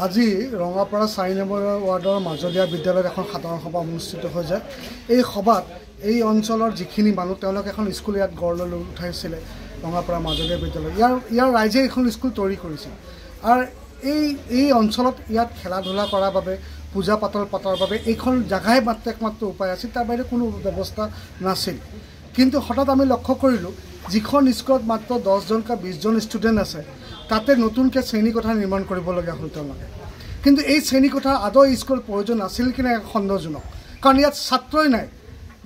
আজি ৰঙাপাৰা 4 নম্বৰ ৱাৰ্ডৰ মাজলীয়া বিদ্যালয়ত এখন সাধাৰণ সভা অনুষ্ঠিত হৈ যায়। এই সভাত এই অঞ্চলৰ যিখিনি মানুহ তেওঁলোকে এখন স্কুল ইয়াত গঢ় লৈ উঠাইছিলে ৰঙাপাৰা মাজলীয়া বিদ্যালয়। ইয়াৰ ৰাইজে এখন স্কুল তৈয়াৰ কৰিছিল আৰু এই অঞ্চলত ইয়াত খেলা ধূলা কৰাৰ বাবে পূজা পাতল পতাৰ বাবে এইখন জাগাই একমাত্ৰ উপায় আছিল, তাৰ বাহিৰে কোনো ব্যৱস্থা নাছিল। কিন্তু হঠাৎ আমি লক্ষ্য কৰিলোঁ যিখন স্কুলত মাত্ৰ 10জন বা 20জন ষ্টুডেণ্ট আছে তাতে নতুনকৈ শ্ৰেণীকোঠা নিৰ্মাণ কৰিবলগীয়া হ'ল তেওঁলোকে। কিন্তু এই শ্ৰেণীকোঠা আদৌ স্কুলত প্ৰয়োজন আছিল কি নাই সন্দেহজনক, কাৰণ ইয়াত ছাত্ৰই নাই।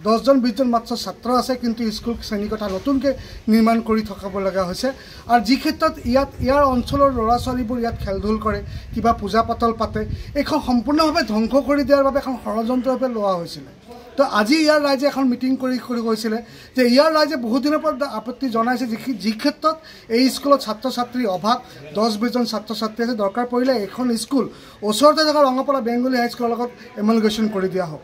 10জন 20জন মাত্ৰ ছাত্ৰ আছে, কিন্তু স্কুল শ্ৰেণীকোঠা নতুনকৈ নিৰ্মাণ কৰি থকাবলগীয়া হৈছে। আৰু যি ক্ষেত্ৰত ইয়াৰ অঞ্চলৰ ল'ৰা ছোৱালীবোৰ ইয়াত খেল ধূল কৰে, কিবা পূজা পাতল পাতে, এইখন সম্পূৰ্ণভাৱে ধ্বংস কৰি দিয়াৰ বাবে এখন ষড়যন্ত্ৰভাৱে লোৱা হৈছিলে। তো আজি ইয়াৰ ৰাইজে এখন মিটিং কৰি কৈছিলে যে ইয়াৰ ৰাইজে বহুত দিনৰ পৰা আপত্তি জনাইছে যি ক্ষেত্ৰত এই স্কুলত ছাত্ৰ ছাত্ৰীৰ অভাৱ, 10-20জন ছাত্ৰ ছাত্ৰী আছে, দৰকাৰ পৰিলে এইখন স্কুল ওচৰতে থকা ৰঙাপাৰা বেংগলী হাইস্কুলৰ লগত এমলগেশ্যন কৰি দিয়া হওক।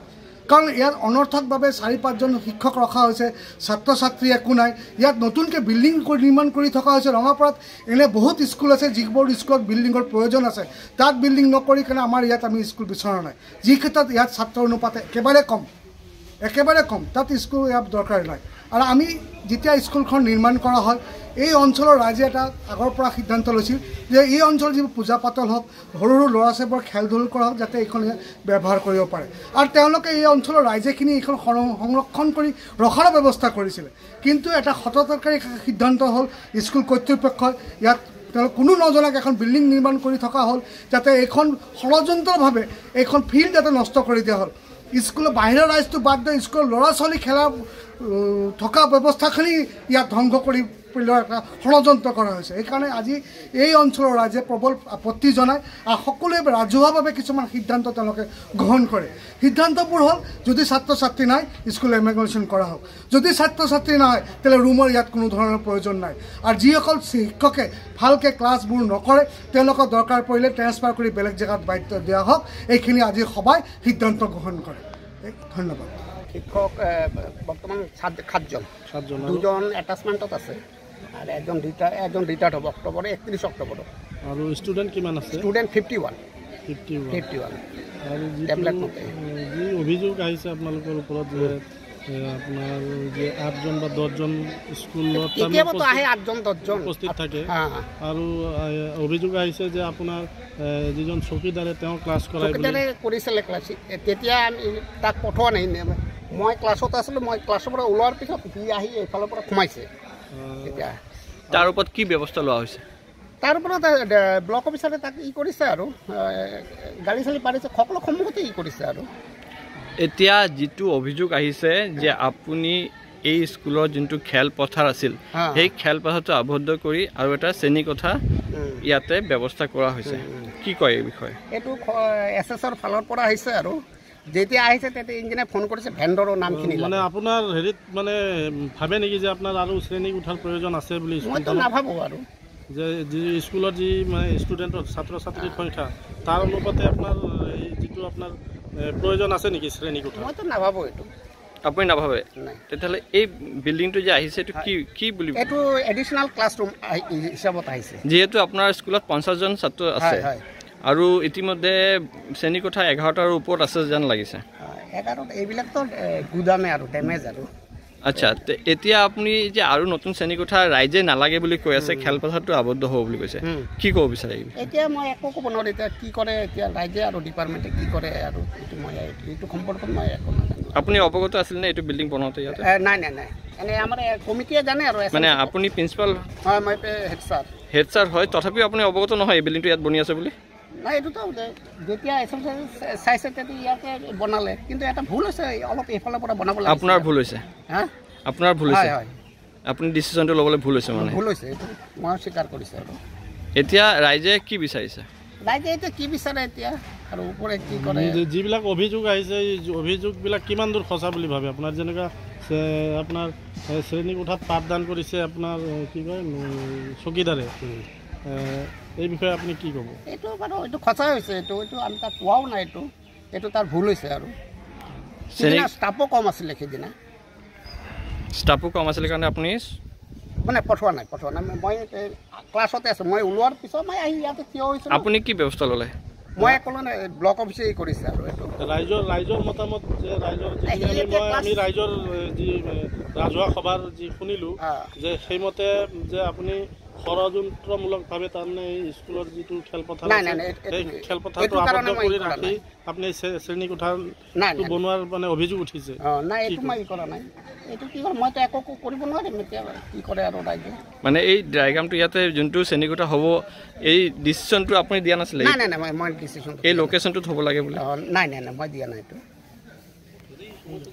কাৰণ ইয়াত অনৰ্থকভাৱে 4-5জন শিক্ষক ৰখা হৈছে, ছাত্ৰ ছাত্ৰী একো নাই। ইয়াত নতুনকৈ বিল্ডিং নিৰ্মাণ কৰি থকা হৈছে। ৰঙাপাৰাত এনে বহুত স্কুল আছে যিবোৰ স্কুলত বিল্ডিঙৰ প্ৰয়োজন আছে, তাত বিল্ডিং নকৰি কেনে আমাৰ ইয়াত আমি স্কুল বিচৰা নাই। যি ক্ষেত্ৰত ইয়াত ছাত্ৰ অনুপাত একেবাৰে কম, তাত স্কুল ইয়াত দৰকাৰ নাই। আৰু আমি যেতিয়া স্কুলখন নিৰ্মাণ কৰা হয়, এই অঞ্চলৰ ৰাইজে এটা আগৰ পৰা সিদ্ধান্ত লৈছিল যে এই অঞ্চলৰ যিবোৰ পূজা পাতল হওক, সৰু সৰু ল'ৰা ছোৱালীবোৰ খেল ধূল কৰা হওক, যাতে এইখন ব্যৱহাৰ কৰিব পাৰে। আৰু তেওঁলোকে এই অঞ্চলৰ ৰাইজেখিনি এইখন সংৰক্ষণ কৰি ৰখাৰ ব্যৱস্থা কৰিছিলে। কিন্তু এটা হঠকাৰী সিদ্ধান্ত হ'ল স্কুল কৰ্তৃপক্ষই ইয়াত তেওঁলোক কোনো নজনাকৈ এখন বিল্ডিং নিৰ্মাণ কৰি থকা হ'ল, যাতে এইখন ষড়যন্ত্ৰভাৱে এইখন ফিল্ড যাতে নষ্ট কৰি দিয়া হ'ল। স্কুলৰ বাহিৰৰ ৰাইজটো বাদ দি স্কুলৰ ল'ৰা ছোৱালী খেলা থকা ব্যৱস্থাখিনি ইয়াত ধ্বংস কৰি পেলোৱাৰ এটা ষড়যন্ত্ৰ কৰা হৈছে। সেইকাৰণে আজি এই অঞ্চলৰ ৰাইজে প্ৰবল আপত্তি জনায় আৰু সকলোৱে ৰাজহুৱাভাৱে কিছুমান সিদ্ধান্ত তেওঁলোকে গ্ৰহণ কৰে। সিদ্ধান্তবোৰ হ'ল যদি ছাত্ৰ ছাত্ৰী নাই স্কুল এমলগেশ্যন কৰা হওক, যদি ছাত্ৰ ছাত্ৰী নহয় তেতিয়াহ'লে ৰুমৰ ইয়াত কোনো ধৰণৰ প্ৰয়োজন নাই। আৰু যিসকল শিক্ষকে ভালকৈ ক্লাছবোৰ নকৰে তেওঁলোকক দৰকাৰ পৰিলে ট্ৰেন্সফাৰ কৰি বেলেগ জেগাত দায়িত্ব দিয়া হওক। এইখিনি আজি সভাই সিদ্ধান্ত গ্ৰহণ কৰে। ধন্যবাদ। শিক্ষক বৰ্তমান 7জন, 2জন এটাচমেণ্টত আছে আৰু এজন ৰিটায়াৰ্ড হ'ব অক্টোবৰ 31 অক্টোবৰ। আৰু ষ্টুডেণ্ট কিমান আছে? ষ্টুডেণ্ট 51। আৰু যি অভিযোগ আহিছে আপোনালোকৰ ওপৰত যে আপোনাৰ যে 8জন বা 10জন স্কুলত আহে, 8জন-10জন উপস্থিত থাকে, আৰু অভিযোগ আহিছে যে আপোনাৰ যিজন চকীদাৰে তেওঁ ক্লাছ কৰিছিলে ক্লাছ, তেতিয়া তাক পঠোৱা নাই। মই ক্লাছত আছিলোঁ, মই ক্লাছৰ পৰা ওলোৱাৰ পিছত সি আহি এইফালৰ পৰা সোমাইছে। তেতিয়া তাৰ ওপৰত কি ব্যৱস্থা লোৱা হৈছে? তাৰ ওপৰত ব্লক অফিচাৰে তাক কৰিছে আৰু গাড়ী চালি পাৰিছে, সকলো সন্মুখতে কৰিছে। আৰু এতিয়া যিটো অভিযোগ আহিছে যে আপুনি এই স্কুলৰ যোনটো খেলপথাৰ আছিল, সেই খেলপথাৰটো আবদ্ধ কৰি আৰু এটা শ্ৰেণীকোঠা ইয়াতে ব্যৱস্থা কৰা হৈছে, কি কয় এই বিষয়ে? এইটো SSৰ ফালৰ পৰা আহিছে। আৰু যেতিয়া আহিছে তেতিয়া ইঞ্জিনিয়াৰে ফোন কৰিছে ভেণ্ডৰৰ নামখিনি। মানে আপোনাৰ হেৰিত মানে ভাবে নেকি যে আপোনাৰ আৰু শ্ৰেণীকোঠাৰ প্ৰয়োজন আছে বুলি? মইতো নাভাবোঁ। আৰু যে যি স্কুলত যি মানে ষ্টুডেণ্টৰ ছাত্ৰ ছাত্ৰীৰ সংখ্যা তাৰ অনুপাতে আপোনাৰ যিটো আপোনাৰ প্ৰয়োজন আছে নেকি শ্ৰেণীকোঠা? মইতো নাভাবোঁ এইটো। আপুনি নাভাবে? তেতিয়াহ'লে এই বিল্ডিংটো যে আহিছে এইটো কি বুলি? এইটো এডিশ্যনেল ক্লাছৰুম হিচাপত আহিছে। যিহেতু আপোনাৰ স্কুলত 50জন ছাত্ৰ আছে আৰু ইতিমধ্যে শ্ৰেণীকোঠা 11টাৰ ওপৰত আছে যেন লাগিছে। 11 এইবিলাকতো গুদামে আৰু ডেমেজ। আৰু আচ্ছা, এতিয়া আপুনি যে আৰু নতুন শ্ৰেণীকোঠা ৰাইজে নালাগে বুলি কৈ আছে, খেলপথাৰটো আবদ্ধ হ'ব বুলি কৈছে, কি ক'ব বিচাৰে? এতিয়া মই একো ক'ব নোৱাৰোঁ। এতিয়া কি কৰে এতিয়া ৰাইজে আৰু ডিপাৰ্টমেণ্টে কি কৰে, আৰু এইটো সম্পৰ্কত মই একো নাজানো। আপুনি অৱগত আছিল নে এইটো বিল্ডিং বনাওঁতে ইয়াতে? নাই। এনেই আমাৰ কমিটিয়ে জানে। আৰু মানে আপুনি প্ৰিন্সিপাল? হয়, মই হেড ছাৰ হয়। তথাপিও আপুনি অৱগত নহয় এই বিল্ডিংটো ইয়াত বনি আছে বুলি? নাই, এইটোতো যেতিয়া চাইছে তেতিয়া ইয়াতে বনালে, কিন্তু এটা ভুল হৈছে, অলপ এইফালৰ পৰা বনাব লাগে। আপোনাৰ ভুল হৈছে? আপোনাৰ ভুল হৈছে? আপুনি ডিচিশ্যনটো ল'বলৈ ভুল হৈছে? মানে ভুল হৈছে, এইটো মই স্বীকাৰ কৰিছোঁ। আৰু এতিয়া ৰাইজে কি বিচাৰিছে? ৰাইজে এতিয়া কি বিচাৰে এতিয়া আৰু ওপৰে কি কৰে? যিবিলাক অভিযোগ আহিছে এই অভিযোগবিলাক কিমান দূৰ সঁচা বুলি ভাবে আপোনাৰ? যেনেকুৱা আপোনাৰ শ্ৰেণীকোঠাত পাঠদান কৰিছে আপোনাৰ কি কয় চকীদাৰে, এই বিষয়ে আপুনি কি ক'ব? এইটো বাৰু এইটো সঁচাই হৈছে। এইটো আমি তাক কোৱাও নাই। এইটো তাৰ ভুল হৈছে। আৰু ষ্টাফো কম আছিলে সেইদিনা। ষ্টাফো কম আছিলে কাৰণে আপুনি মানে পঠোৱা নাই। মই ক্লাছতে আছোঁ। মই ওলোৱাৰ পিছত মই আহি ইয়াতে থিয় হৈছোঁ। আপুনি কি ব্যৱস্থা ল'লে? মই ক'লো নাই ব্লক অফিচে কৰিছে আৰু এইটো ৰাইজৰ মতামত যে ৰাইজৰ আমি ৰাইজৰ যি ৰাজহুৱা সভাৰ যি শুনিলোঁ যে সেইমতে যে আপুনি ষড়যন্ত্ৰমূলকভাৱে তাৰমানে এই স্কুলৰ যিটো খেলপথাৰ সেই খেলপথাৰটো আবদ্ধ কৰি ৰাখি আপুনি শ্ৰেণীকোঠা বনোৱাৰ মানে অভিযোগ উঠিছে নাই এইটো মই কৰা নাই এইটো কি কৰে মইতো একো কৰিব নোৱাৰিম এতিয়া কি কৰে আৰু ৰাইজে মানে এই ডায়েগ্ৰামটো ইয়াতে যোনটো শ্ৰেণীকোঠা হ'ব এই ডিচিশ্যনটো আপুনি দিয়া নাছিলে নাই মই ডিচিশ্যন এই লোকেশ্যনটোত হ'ব লাগে বুলি নাই মই দিয়া নাই এইটো